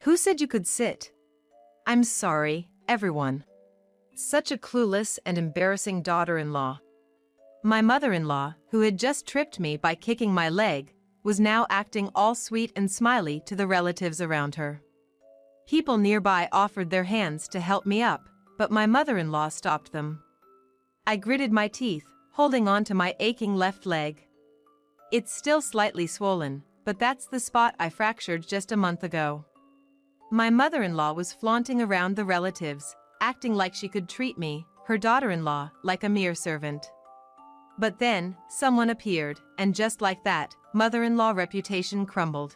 Who said you could sit? I'm sorry, everyone. Such a clueless and embarrassing daughter-in-law. My mother-in-law, who had just tripped me by kicking my leg, was now acting all sweet and smiley to the relatives around her. People nearby offered their hands to help me up, but my mother-in-law stopped them. I gritted my teeth, holding on to my aching left leg. It's still slightly swollen, but that's the spot I fractured just a month ago. My mother-in-law was flaunting around the relatives, acting like she could treat me, her daughter-in-law, like a mere servant. But then, someone appeared, and just like that, mother-in-law reputation crumbled.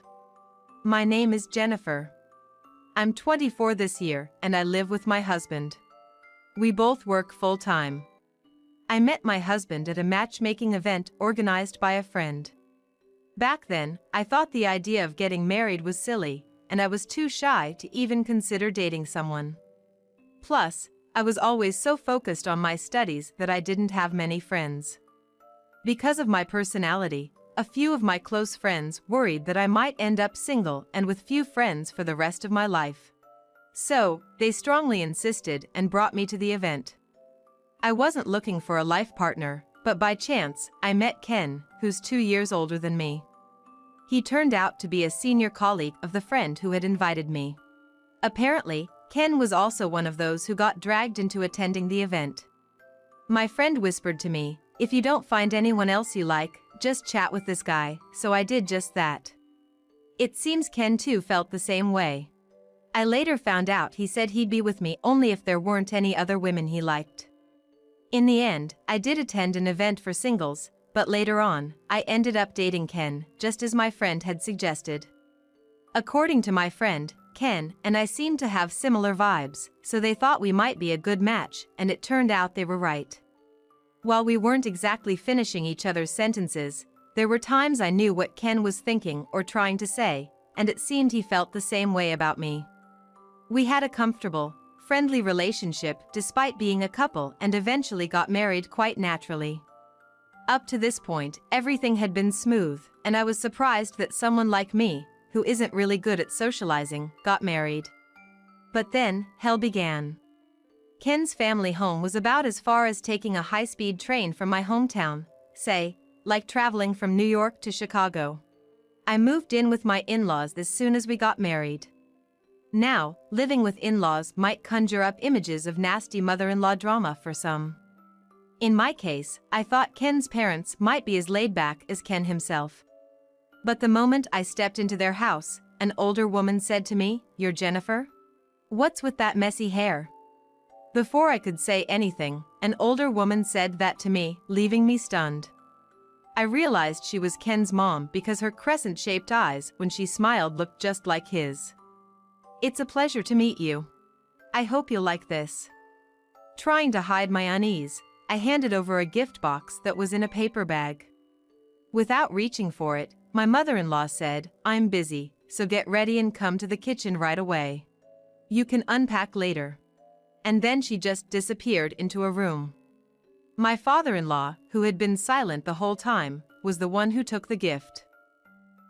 My name is Jennifer. I'm 24 this year, and I live with my husband. We both work full-time. I met my husband at a matchmaking event organized by a friend. Back then, I thought the idea of getting married was silly, and I was too shy to even consider dating someone. Plus, I was always so focused on my studies that I didn't have many friends. Because of my personality, a few of my close friends worried that I might end up single and with few friends for the rest of my life. So, they strongly insisted and brought me to the event. I wasn't looking for a life partner, but by chance, I met Ken, who's 2 years older than me. He turned out to be a senior colleague of the friend who had invited me. Apparently, Ken was also one of those who got dragged into attending the event. My friend whispered to me, "If you don't find anyone else you like, just chat with this guy," so I did just that. It seems Ken too felt the same way. I later found out he said he'd be with me only if there weren't any other women he liked. In the end, I did attend an event for singles, but later on, I ended up dating Ken, just as my friend had suggested. According to my friend, Ken and I seemed to have similar vibes, so they thought we might be a good match, and it turned out they were right. While we weren't exactly finishing each other's sentences, there were times I knew what Ken was thinking or trying to say, and it seemed he felt the same way about me. We had a comfortable, friendly relationship despite being a couple and eventually got married quite naturally. Up to this point, everything had been smooth, and I was surprised that someone like me, who isn't really good at socializing, got married. But then, hell began. Ken's family home was about as far as taking a high-speed train from my hometown, say, like traveling from New York to Chicago. I moved in with my in-laws as soon as we got married. Now, living with in-laws might conjure up images of nasty mother-in-law drama for some. In my case, I thought Ken's parents might be as laid-back as Ken himself. But the moment I stepped into their house, an older woman said to me, "You're Jennifer? What's with that messy hair?" Before I could say anything, an older woman said that to me, leaving me stunned. I realized she was Ken's mom because her crescent-shaped eyes when she smiled looked just like his. "It's a pleasure to meet you. I hope you'll like this." Trying to hide my unease, I handed over a gift box that was in a paper bag. Without reaching for it, my mother-in-law said, "I'm busy, so get ready and come to the kitchen right away. You can unpack later." And then she just disappeared into a room. My father-in-law, who had been silent the whole time, was the one who took the gift.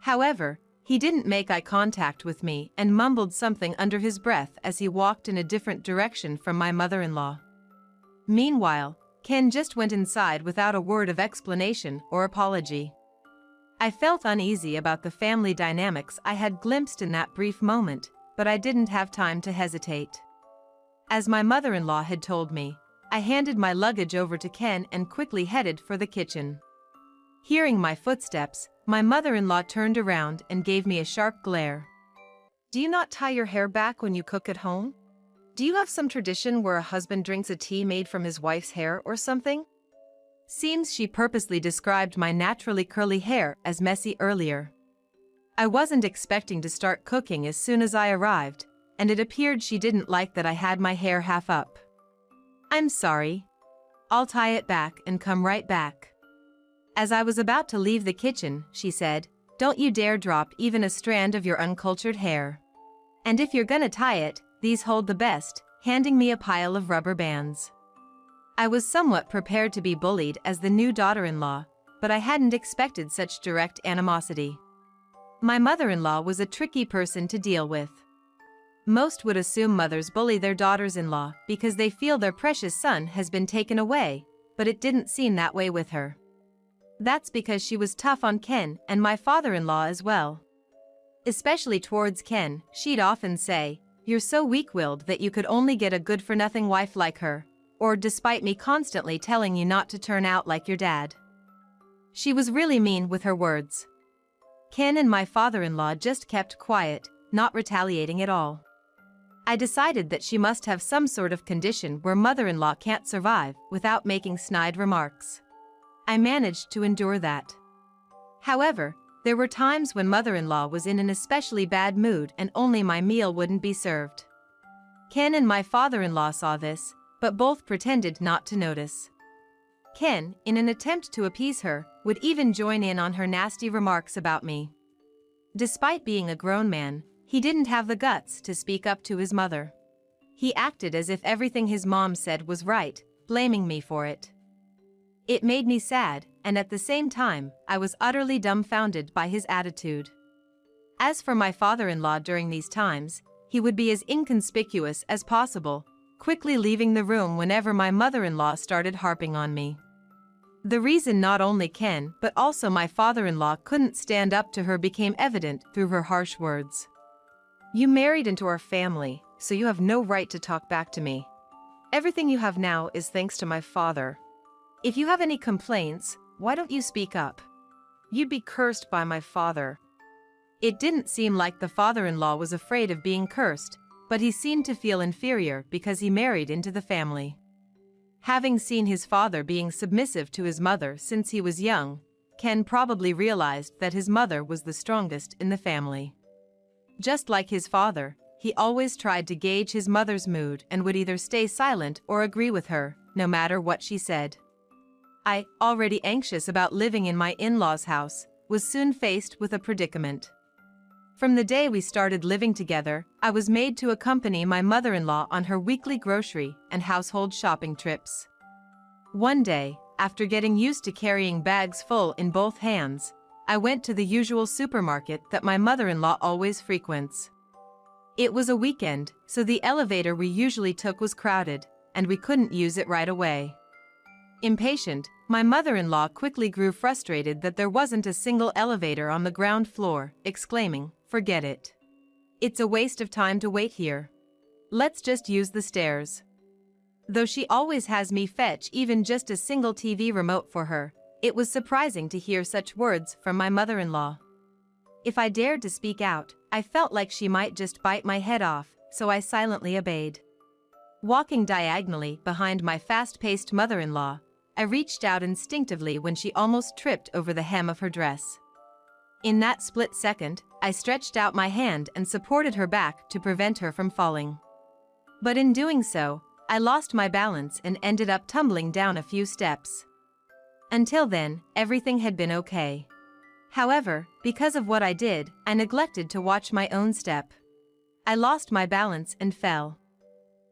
However, he didn't make eye contact with me and mumbled something under his breath as he walked in a different direction from my mother-in-law. Meanwhile, Ken just went inside without a word of explanation or apology. I felt uneasy about the family dynamics I had glimpsed in that brief moment, but I didn't have time to hesitate. As my mother-in-law had told me, I handed my luggage over to Ken and quickly headed for the kitchen. Hearing my footsteps, my mother-in-law turned around and gave me a sharp glare. "Do you not tie your hair back when you cook at home? Do you have some tradition where a husband drinks a tea made from his wife's hair or something?" Seems she purposely described my naturally curly hair as messy earlier. I wasn't expecting to start cooking as soon as I arrived, and it appeared she didn't like that I had my hair half up. "I'm sorry. I'll tie it back and come right back." As I was about to leave the kitchen, she said, "Don't you dare drop even a strand of your uncultured hair. And if you're gonna tie it, these hold the best," handing me a pile of rubber bands. I was somewhat prepared to be bullied as the new daughter-in-law, but I hadn't expected such direct animosity. My mother-in-law was a tricky person to deal with. Most would assume mothers bully their daughters-in-law because they feel their precious son has been taken away, but it didn't seem that way with her. That's because she was tough on Ken and my father-in-law as well. Especially towards Ken, she'd often say, "You're so weak-willed that you could only get a good-for-nothing wife like her," or despite me constantly telling you not to turn out like your dad. She was really mean with her words. Ken and my father-in-law just kept quiet, not retaliating at all. I decided that she must have some sort of condition where mother-in-law can't survive without making snide remarks. I managed to endure that. However, there were times when mother-in-law was in an especially bad mood and only my meal wouldn't be served. Ken and my father-in-law saw this, but both pretended not to notice. Ken, in an attempt to appease her, would even join in on her nasty remarks about me. Despite being a grown man, he didn't have the guts to speak up to his mother. He acted as if everything his mom said was right, blaming me for it. It made me sad, and at the same time, I was utterly dumbfounded by his attitude. As for my father-in-law during these times, he would be as inconspicuous as possible, quickly leaving the room whenever my mother-in-law started harping on me. The reason not only Ken but also my father-in-law couldn't stand up to her became evident through her harsh words. "You married into our family, so you have no right to talk back to me. Everything you have now is thanks to my father. If you have any complaints, why don't you speak up? You'd be cursed by my father." It didn't seem like the father-in-law was afraid of being cursed, but he seemed to feel inferior because he married into the family. Having seen his father being submissive to his mother since he was young, Ken probably realized that his mother was the strongest in the family. Just like his father, he always tried to gauge his mother's mood and would either stay silent or agree with her, no matter what she said. I, already anxious about living in my in-laws' house, was soon faced with a predicament. From the day we started living together, I was made to accompany my mother-in-law on her weekly grocery and household shopping trips. One day, after getting used to carrying bags full in both hands, I went to the usual supermarket that my mother-in-law always frequents. It was a weekend, so the elevator we usually took was crowded, and we couldn't use it right away. Impatient, my mother-in-law quickly grew frustrated that there wasn't a single elevator on the ground floor, exclaiming, "Forget it. It's a waste of time to wait here. Let's just use the stairs." Though she always has me fetch even just a single TV remote for her, it was surprising to hear such words from my mother-in-law. If I dared to speak out, I felt like she might just bite my head off, so I silently obeyed. Walking diagonally behind my fast-paced mother-in-law, I reached out instinctively when she almost tripped over the hem of her dress. In that split second, I stretched out my hand and supported her back to prevent her from falling. But in doing so, I lost my balance and ended up tumbling down a few steps. Until then, everything had been okay. However, because of what I did, I neglected to watch my own step. I lost my balance and fell.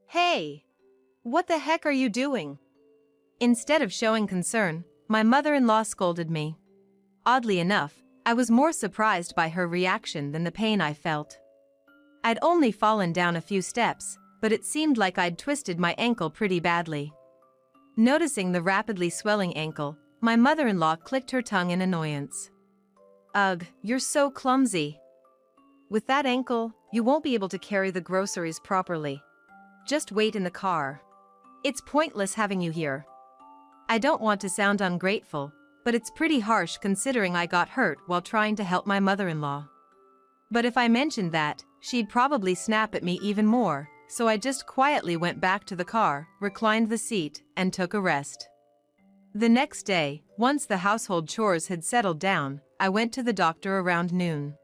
"Hey! What the heck are you doing?" Instead of showing concern, my mother-in-law scolded me. Oddly enough, I was more surprised by her reaction than the pain I felt. I'd only fallen down a few steps, but it seemed like I'd twisted my ankle pretty badly. Noticing the rapidly swelling ankle, my mother-in-law clicked her tongue in annoyance. "Ugh, you're so clumsy. With that ankle, you won't be able to carry the groceries properly. Just wait in the car. It's pointless having you here." I don't want to sound ungrateful, but it's pretty harsh considering I got hurt while trying to help my mother-in-law. But if I mentioned that, she'd probably snap at me even more, so I just quietly went back to the car, reclined the seat, and took a rest. The next day, once the household chores had settled down, I went to the doctor around noon.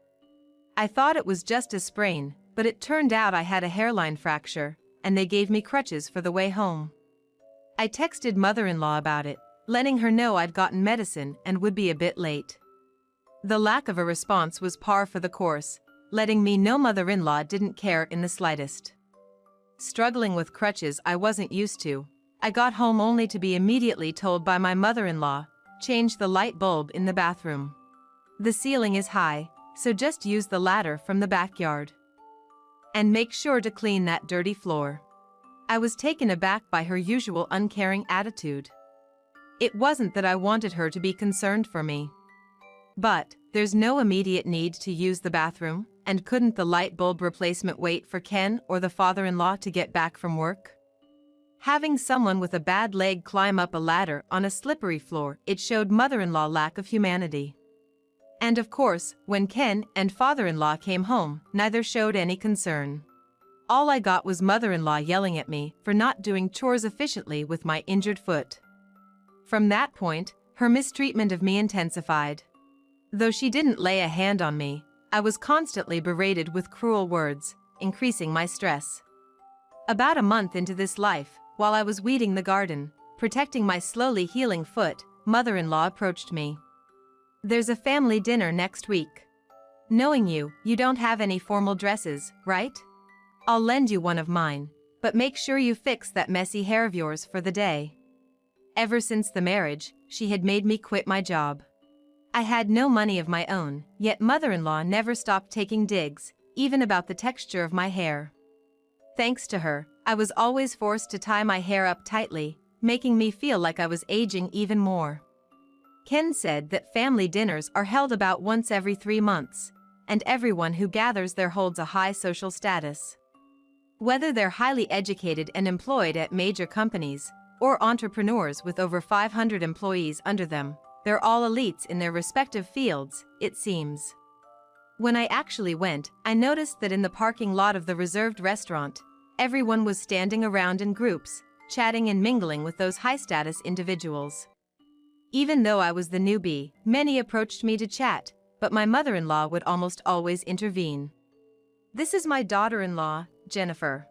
I thought it was just a sprain, but it turned out I had a hairline fracture, and they gave me crutches for the way home. I texted mother-in-law about it, letting her know I'd gotten medicine and would be a bit late. The lack of a response was par for the course, letting me know mother-in-law didn't care in the slightest. Struggling with crutches I wasn't used to, I got home only to be immediately told by my mother-in-law, "Change the light bulb in the bathroom. The ceiling is high, so just use the ladder from the backyard." And make sure to clean that dirty floor. I was taken aback by her usual uncaring attitude. It wasn't that I wanted her to be concerned for me. But, there's no immediate need to use the bathroom, and couldn't the light bulb replacement wait for Ken or the father-in-law to get back from work? Having someone with a bad leg climb up a ladder on a slippery floor, it showed mother-in-law lack of humanity. And of course, when Ken and father-in-law came home, neither showed any concern. All I got was mother-in-law yelling at me for not doing chores efficiently with my injured foot. From that point, her mistreatment of me intensified. Though she didn't lay a hand on me, I was constantly berated with cruel words, increasing my stress. About a month into this life, while I was weeding the garden, protecting my slowly healing foot, mother-in-law approached me. "There's a family dinner next week. Knowing you, you don't have any formal dresses, right? I'll lend you one of mine, but make sure you fix that messy hair of yours for the day." Ever since the marriage, she had made me quit my job. I had no money of my own, yet mother-in-law never stopped taking digs, even about the texture of my hair. Thanks to her, I was always forced to tie my hair up tightly, making me feel like I was aging even more. Ken said that family dinners are held about once every 3 months, and everyone who gathers there holds a high social status. Whether they're highly educated and employed at major companies, or entrepreneurs with over 500 employees under them, they're all elites in their respective fields, it seems. When I actually went, I noticed that in the parking lot of the reserved restaurant, everyone was standing around in groups, chatting and mingling with those high-status individuals. Even though I was the newbie, many approached me to chat, but my mother-in-law would almost always intervene. "This is my daughter-in-law, Jennifer.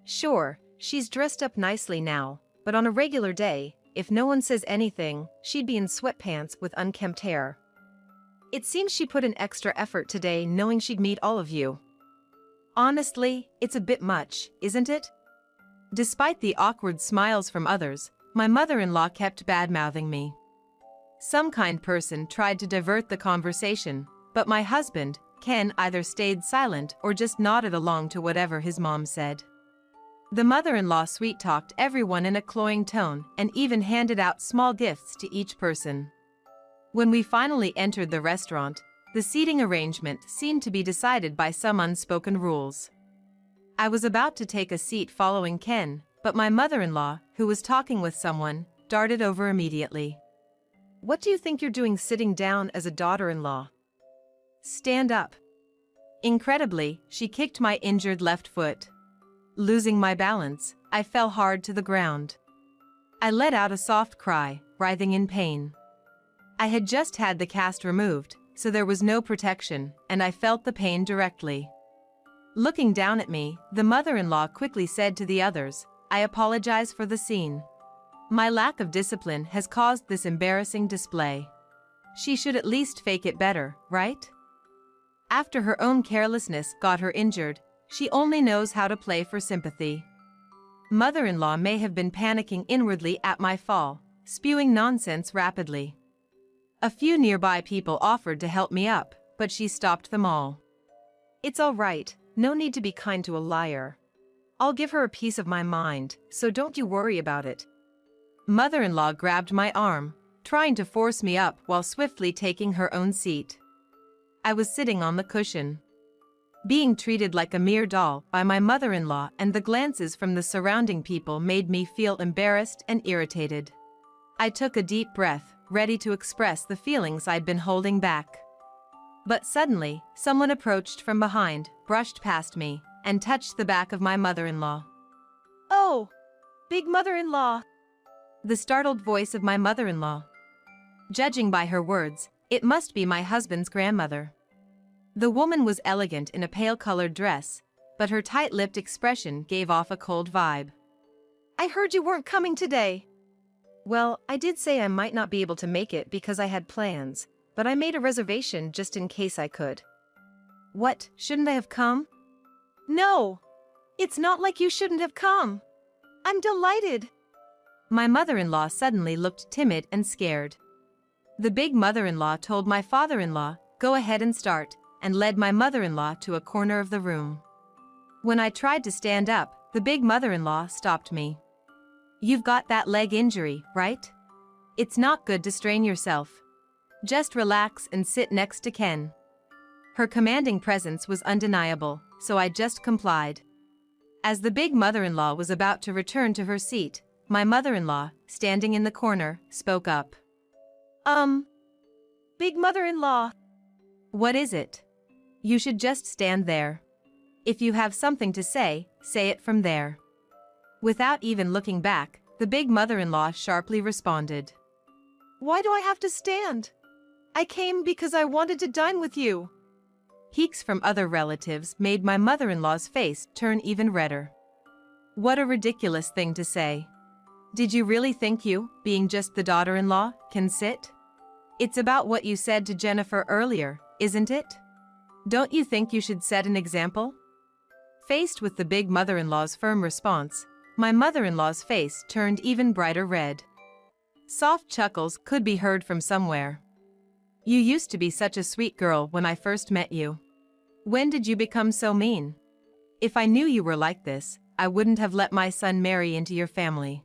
Sure, she's dressed up nicely now, but on a regular day, if no one says anything, she'd be in sweatpants with unkempt hair. It seems she put in extra effort today knowing she'd meet all of you. Honestly, it's a bit much, isn't it?" Despite the awkward smiles from others, my mother-in-law kept bad-mouthing me. Some kind person tried to divert the conversation, but my husband, Ken, either stayed silent or just nodded along to whatever his mom said. The mother-in-law sweet-talked everyone in a cloying tone and even handed out small gifts to each person. When we finally entered the restaurant, the seating arrangement seemed to be decided by some unspoken rules. I was about to take a seat following Ken, but my mother-in-law, who was talking with someone, darted over immediately. "What do you think you're doing sitting down as a daughter-in-law? Stand up." Incredibly, she kicked my injured left foot. Losing my balance, I fell hard to the ground. I let out a soft cry, writhing in pain. I had just had the cast removed, so there was no protection, and I felt the pain directly. Looking down at me, the mother-in-law quickly said to the others, "I apologize for the scene. My lack of discipline has caused this embarrassing display. She should at least fake it better, right? After her own carelessness got her injured, she only knows how to play for sympathy." Mother-in-law may have been panicking inwardly at my fall, spewing nonsense rapidly. A few nearby people offered to help me up, but she stopped them all. "It's all right, no need to be kind to a liar. I'll give her a piece of my mind, so don't you worry about it." Mother-in-law grabbed my arm, trying to force me up while swiftly taking her own seat. I was sitting on the cushion. Being treated like a mere doll by my mother-in-law and the glances from the surrounding people made me feel embarrassed and irritated. I took a deep breath, ready to express the feelings I'd been holding back. But suddenly, someone approached from behind, brushed past me, and touched the back of my mother-in-law. "Oh, big mother-in-law!" The startled voice of my mother-in-law. Judging by her words, it must be my husband's grandmother. The woman was elegant in a pale-colored dress, but her tight-lipped expression gave off a cold vibe. "I heard you weren't coming today." "Well, I did say I might not be able to make it because I had plans, but I made a reservation just in case I could." "What, shouldn't I have come?" "No, it's not like you shouldn't have come. I'm delighted." My mother-in-law suddenly looked timid and scared. The big mother-in-law told my father-in-law, "Go ahead and start," and led my mother-in-law to a corner of the room. When I tried to stand up, the big mother-in-law stopped me. "You've got that leg injury, right? It's not good to strain yourself. Just relax and sit next to Ken." Her commanding presence was undeniable, so I just complied. As the big mother-in-law was about to return to her seat, my mother-in-law, standing in the corner, spoke up. Big mother-in-law. "What is it? You should just stand there. If you have something to say it from there." Without even looking back, the big mother-in-law sharply responded. "Why do I have to stand? I came because I wanted to dine with you." Peeks from other relatives made my mother-in-law's face turn even redder. What a ridiculous thing to say. Did you really think you, being just the daughter-in-law, can sit? It's about what you said to Jennifer earlier, isn't it? Don't you think you should set an example? Faced with the big mother-in-law's firm response, my mother-in-law's face turned even brighter red. Soft chuckles could be heard from somewhere. "You used to be such a sweet girl when I first met you. When did you become so mean? If I knew you were like this, I wouldn't have let my son marry into your family."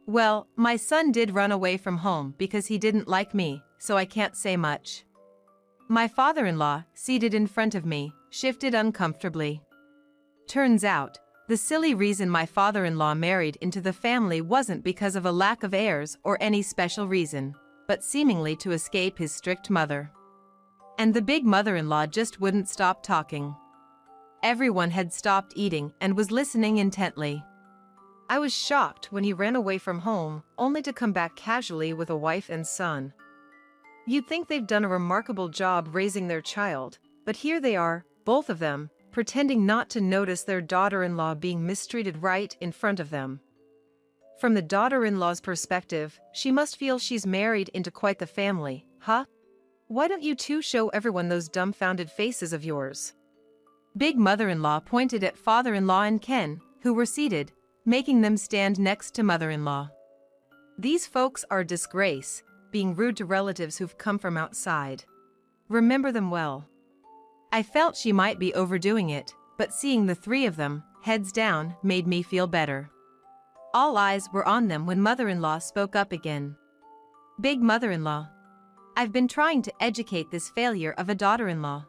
"Well, my son did run away from home because he didn't like me, so I can't say much." My father-in-law, seated in front of me, shifted uncomfortably. Turns out, the silly reason my father-in-law married into the family wasn't because of a lack of heirs or any special reason, but seemingly to escape his strict mother. And the big mother-in-law just wouldn't stop talking. Everyone had stopped eating and was listening intently. I was shocked when he ran away from home, only to come back casually with a wife and son. You'd think they've done a remarkable job raising their child, but here they are, both of them, pretending not to notice their daughter-in-law being mistreated right in front of them. From the daughter-in-law's perspective, she must feel she's married into quite the family, huh? Why don't you two show everyone those dumbfounded faces of yours? Big mother-in-law pointed at father-in-law and Ken, who were seated, making them stand next to mother-in-law. "These folks are a disgrace, being rude to relatives who've come from outside. Remember them well." I felt she might be overdoing it, but seeing the three of them, heads down, made me feel better. All eyes were on them when mother-in-law spoke up again. "Big mother-in-law. I've been trying to educate this failure of a daughter-in-law.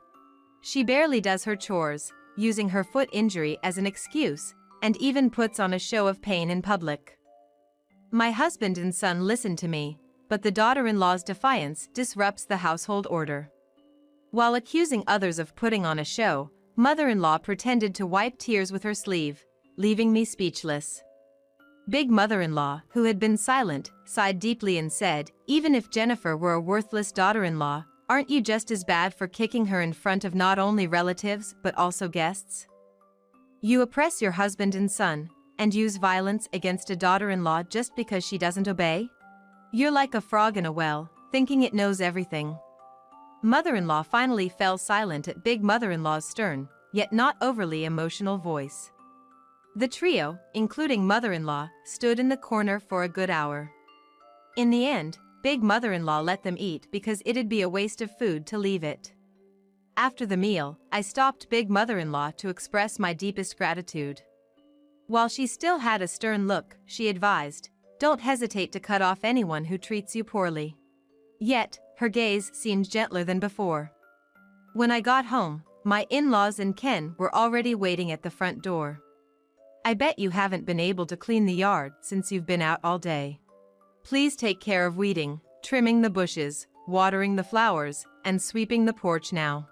She barely does her chores, using her foot injury as an excuse, and even puts on a show of pain in public. My husband and son listen to me, but the daughter-in-law's defiance disrupts the household order." While accusing others of putting on a show, mother-in-law pretended to wipe tears with her sleeve, leaving me speechless. Big mother-in-law, who had been silent, sighed deeply and said, "Even if Jennifer were a worthless daughter-in-law, aren't you just as bad for kicking her in front of not only relatives but also guests? You oppress your husband and son, and use violence against a daughter-in-law just because she doesn't obey? You're like a frog in a well, thinking it knows everything." Mother-in-law finally fell silent at big mother-in-law's stern, yet not overly emotional voice. The trio, including mother-in-law, stood in the corner for a good hour. In the end, big mother-in-law let them eat because it'd be a waste of food to leave it. After the meal, I stopped big mother-in-law to express my deepest gratitude. While she still had a stern look, she advised, "Don't hesitate to cut off anyone who treats you poorly." Yet, her gaze seemed gentler than before. When I got home, my in-laws and Ken were already waiting at the front door. "I bet you haven't been able to clean the yard since you've been out all day. Please take care of weeding, trimming the bushes, watering the flowers, and sweeping the porch now.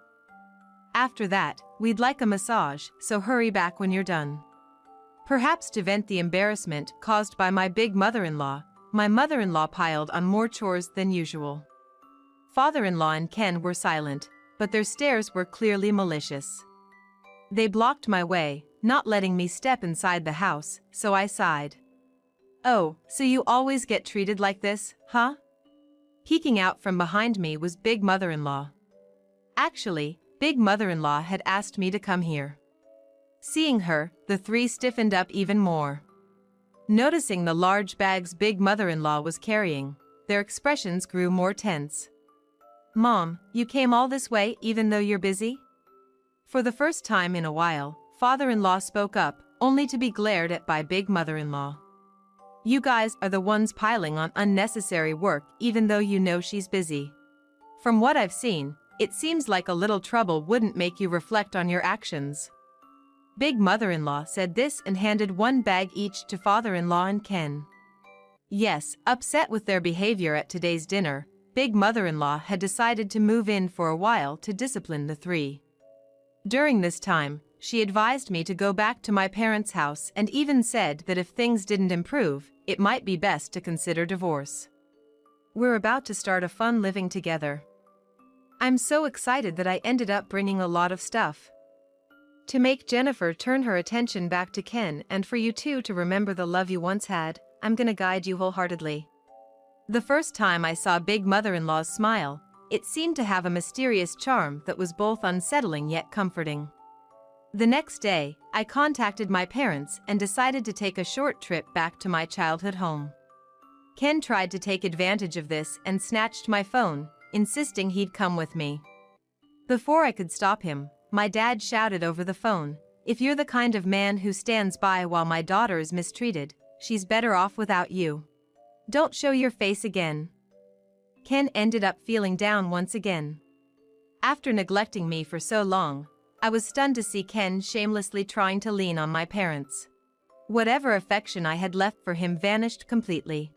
After that, we'd like a massage, so hurry back when you're done." Perhaps to vent the embarrassment caused by my big mother-in-law, my mother-in-law piled on more chores than usual. Father-in-law and Ken were silent, but their stares were clearly malicious. They blocked my way, not letting me step inside the house, so I sighed. "Oh, so you always get treated like this, huh?" Peeking out from behind me was big mother-in-law. Actually, big mother-in-law had asked me to come here. Seeing her, the three stiffened up even more. Noticing the large bags big mother-in-law was carrying, their expressions grew more tense. "Mom, you came all this way even though you're busy?" For the first time in a while, father-in-law spoke up, only to be glared at by big mother-in-law. You guys are the ones piling on unnecessary work even though you know she's busy. From what I've seen, it seems like a little trouble wouldn't make you reflect on your actions. Big mother-in-law said this and handed one bag each to father-in-law and Ken. Yes, upset with their behavior at today's dinner, big mother-in-law had decided to move in for a while to discipline the three. During this time, she advised me to go back to my parents' house and even said that if things didn't improve, it might be best to consider divorce. We're about to start a fun living together. I'm so excited that I ended up bringing a lot of stuff. To make Jennifer turn her attention back to Ken and for you two to remember the love you once had, I'm gonna guide you wholeheartedly. The first time I saw big mother-in-law's smile, it seemed to have a mysterious charm that was both unsettling yet comforting. The next day, I contacted my parents and decided to take a short trip back to my childhood home. Ken tried to take advantage of this and snatched my phone, insisting he'd come with me. Before I could stop him, my dad shouted over the phone, "If you're the kind of man who stands by while my daughter is mistreated, she's better off without you. Don't show your face again." Ken ended up feeling down once again. After neglecting me for so long, I was stunned to see Ken shamelessly trying to lean on my parents. Whatever affection I had left for him vanished completely.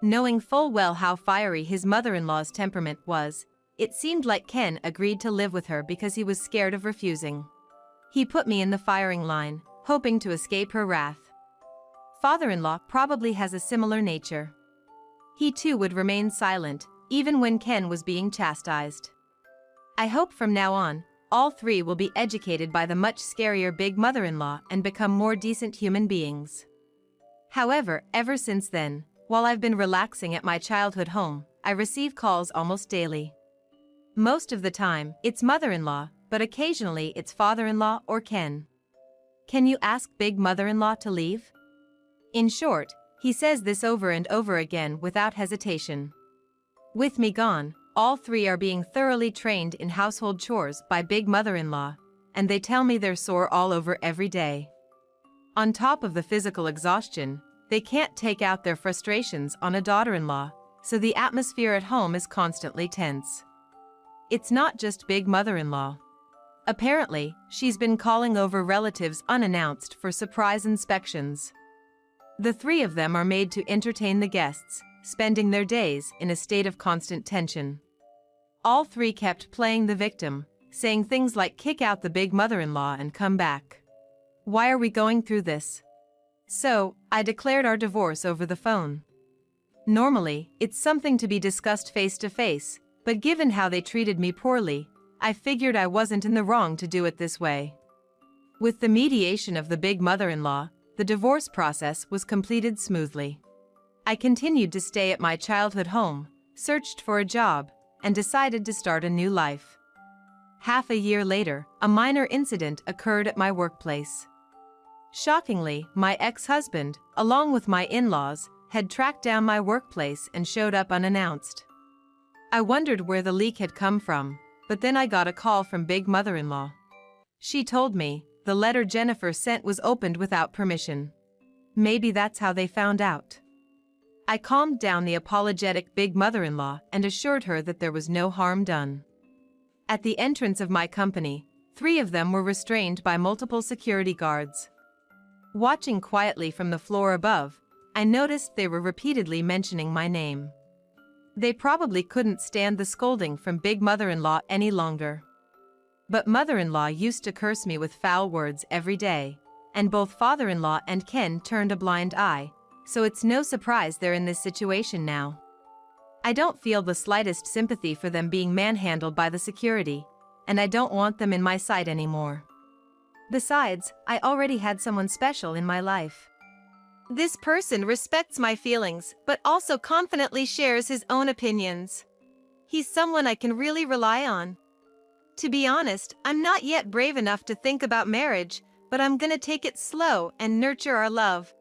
Knowing full well how fiery his mother-in-law's temperament was, it seemed like Ken agreed to live with her because he was scared of refusing. He put me in the firing line, hoping to escape her wrath. Father-in-law probably has a similar nature. He too would remain silent, even when Ken was being chastised. I hope from now on, all three will be educated by the much scarier big mother-in-law and become more decent human beings. However, ever since then, while I've been relaxing at my childhood home, I receive calls almost daily. Most of the time, it's mother-in-law, but occasionally it's father-in-law or Ken. Can you ask big mother-in-law to leave? In short, he says this over and over again without hesitation. With me gone, all three are being thoroughly trained in household chores by big mother-in-law, and they tell me they're sore all over every day. On top of the physical exhaustion, they can't take out their frustrations on a daughter-in-law, so the atmosphere at home is constantly tense. It's not just big mother-in-law. Apparently, she's been calling over relatives unannounced for surprise inspections. The three of them are made to entertain the guests, spending their days in a state of constant tension. All three kept playing the victim, saying things like kick out the big mother-in-law and come back. Why are we going through this? So, I declared our divorce over the phone. Normally, it's something to be discussed face to face, but given how they treated me poorly, I figured I wasn't in the wrong to do it this way. With the mediation of the big mother-in-law, the divorce process was completed smoothly. I continued to stay at my childhood home, searched for a job, and decided to start a new life. Half a year later, a minor incident occurred at my workplace. Shockingly, my ex-husband, along with my in-laws, had tracked down my workplace and showed up unannounced. I wondered where the leak had come from, but then I got a call from big mother-in-law. She told me the letter Jennifer sent was opened without permission. Maybe that's how they found out. I calmed down the apologetic big mother-in-law and assured her that there was no harm done. At the entrance of my company, 3 of them were restrained by multiple security guards. Watching quietly from the floor above, I noticed they were repeatedly mentioning my name. They probably couldn't stand the scolding from big mother-in-law any longer. But mother-in-law used to curse me with foul words every day, and both father-in-law and Ken turned a blind eye, so it's no surprise they're in this situation now. I don't feel the slightest sympathy for them being manhandled by the security, and I don't want them in my sight anymore. Besides, I already had someone special in my life. This person respects my feelings, but also confidently shares his own opinions. He's someone I can really rely on. To be honest, I'm not yet brave enough to think about marriage, but I'm gonna take it slow and nurture our love.